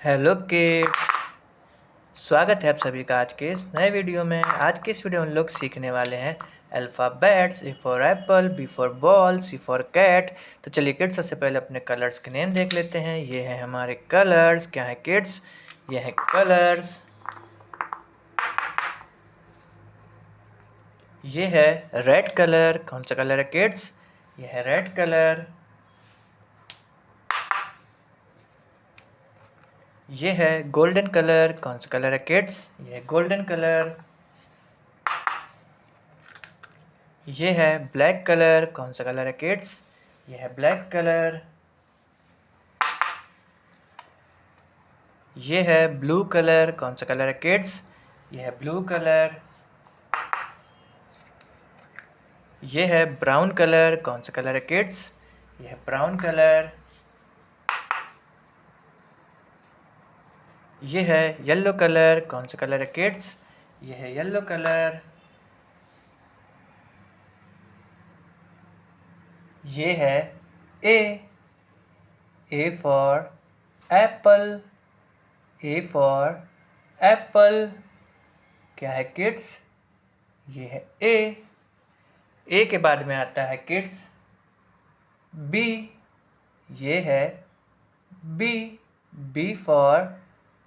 Hello kids. स्वागत है आप सभी का आज के इस नए वीडियो में। आज के इस वीडियो में हम लोग सीखने वाले हैं alphabets. A for apple, B for ball, C for cat. तो चलिए किड्स, सबसे पहले अपने कलर्स के नेम देख लेते हैं। ये है हमारे कलर्स। क्या है किड्स? ये है कलर्स। ये है रेड कलर। कौन सा कलर है किड्स? ये है रेड कलर। ये है गोल्डन कलर। कौन सा कलर है किड्स? ये है गोल्डन कलर। ये है ब्लैक कलर। कौन सा कलर है किड्स? ये है ब्लैक कलर। ये है ब्लू कलर। कौन सा कलर है किड्स? ये है ब्लू कलर। ये है ब्राउन कलर। कौन सा कलर है किड्स? ये है ब्राउन कलर। ये है येलो कलर। कौन सा कलर है किड्स? ये है येलो कलर। ये है ए for Apple. A for Apple. क्या है किड्स? ये है ए के बाद में आता है किड्स बी। ये है B. B for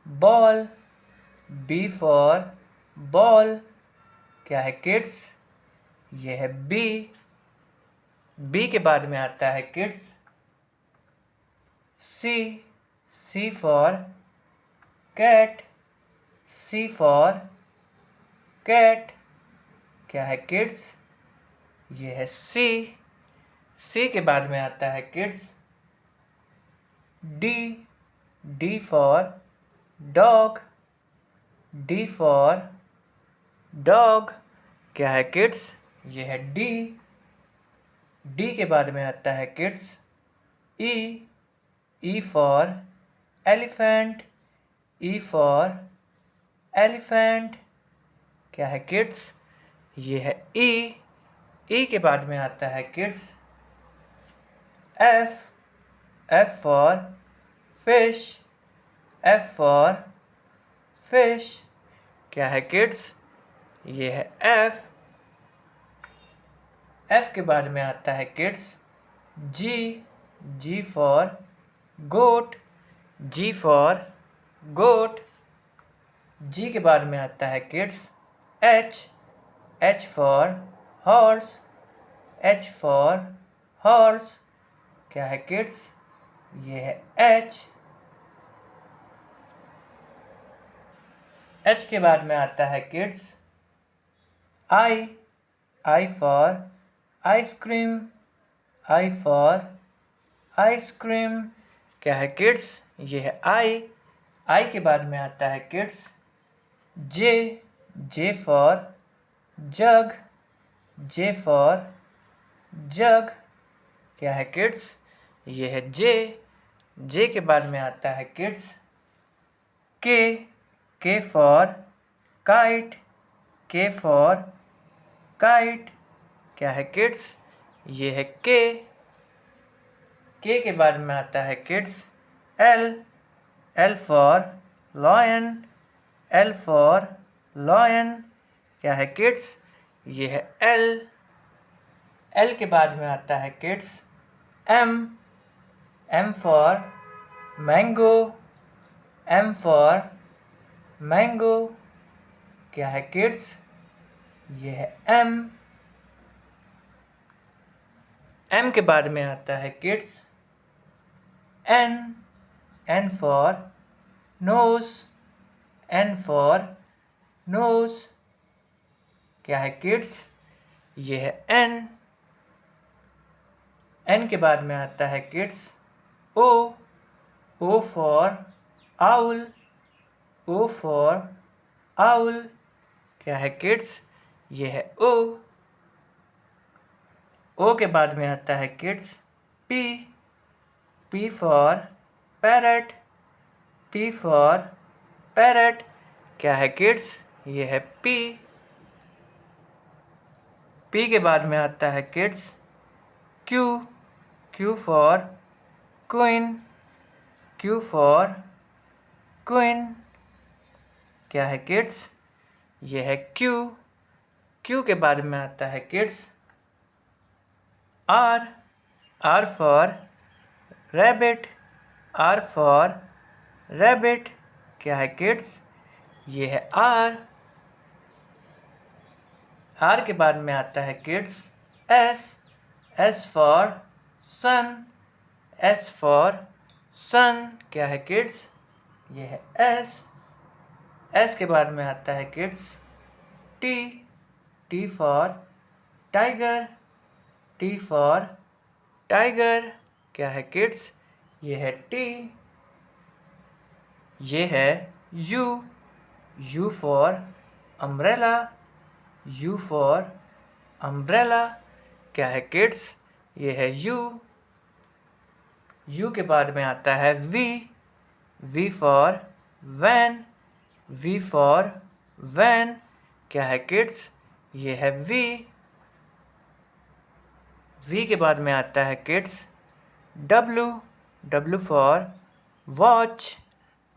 ball. B for ball. क्या है किड्स? ये है बी। बी के बाद में आता है kids C. C for cat. C for cat. क्या है किड्स? ये है सी। सी के बाद में आता है kids D. D for dog. D for dog. क्या है किड्स? ये है डी। डी के बाद में आता है kids E. E for elephant. E for elephant. क्या है किड्स? ये है ई। ई के बाद में आता है kids F. F for fish. F for fish. क्या है किड्स? ये है एफ। एफ के बाद में आता है kids G. G for goat. G for goat. G के बाद में आता है kids H. H for horse. H for horse. क्या है किड्स? ये है एच। एच के बाद में आता है kids I. I for ice cream. I for ice cream. क्या है किड्स? ये है आई। आई के बाद में आता है kids J. J for jug. J for jug. क्या है किड्स? ये है जे। जे के बाद में आता है किड्स के। के फॉर काइट। के फॉर काइट। क्या है किड्स? ये है के। के बाद में आता है kids L. L for lion. L for lion. क्या है किड्स? ये है एल। एल के बाद में आता है kids M. M for mango. M for mango. क्या है किड्स? ये है एम। एम के बाद में आता है kids N. N for nose. N for nose. क्या है किड्स? ये है एन। एन के बाद में आता है kids O. O for owl. O for owl. क्या है किड्स? ये है ओ। ओ के बाद में आता है kids P. P for parrot. P for parrot. क्या है किड्स? ये है पी। पी के बाद में आता है kids Q. Q for queen. Q for queen. क्या है किड्स? ये है क्यू। क्यू के बाद में आता है kids R. R for rabbit. R for rabbit. क्या है किड्स? ये है आर। आर के बाद में आता है kids S. S for sun. S for sun. क्या है किड्स? ये है एस। एस के बाद में आता है kids T. T for tiger. T for tiger. क्या है किड्स? ये है टी। ये है you. You for umbrella. You for umbrella. क्या है किड्स? ये है यू। यू के बाद में आता है V. V for van. V for van. क्या है किड्स? ये है वी। वी के बाद में आता है kids W. W for watch.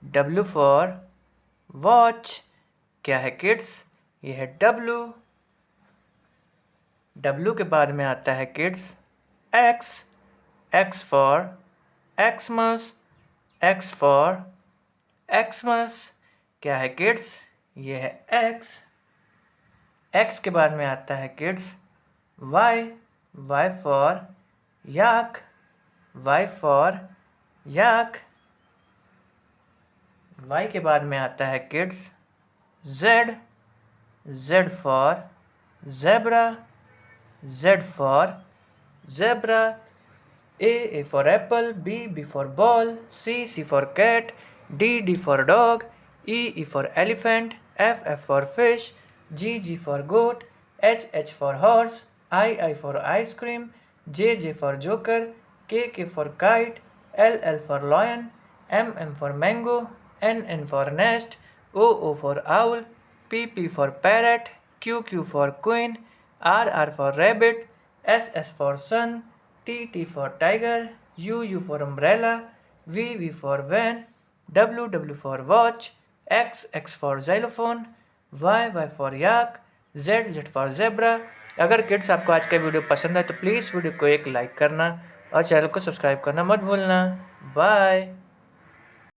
W for watch. क्या है किड्स? ये है डब्लू। डब्लू के बाद में आता है kids x. X for Xmas. X for Xmas. क्या है किड्स? ये है एक्स। एक्स के बाद में आता है kids Y. Y for yak. Y for yak. Y के बाद में आता है kids Z. Z for zebra. Z for zebra. A for apple, B for ball, C for cat, D for dog, E for elephant, F for fish, G for goat, H for horse, I for ice cream, J for joker, K for kite, L for lion, M for mango, N for nest, O for owl, P for parrot, Q for queen, R for rabbit, S for sun, T for tiger, U for umbrella, V for van, W for watch, X for xylophone, Y for yak, Z for zebra। अगर kids आपको आज का video पसंद है तो please video को एक like करना और चैनल को सब्सक्राइब करना मत भूलना। बाय।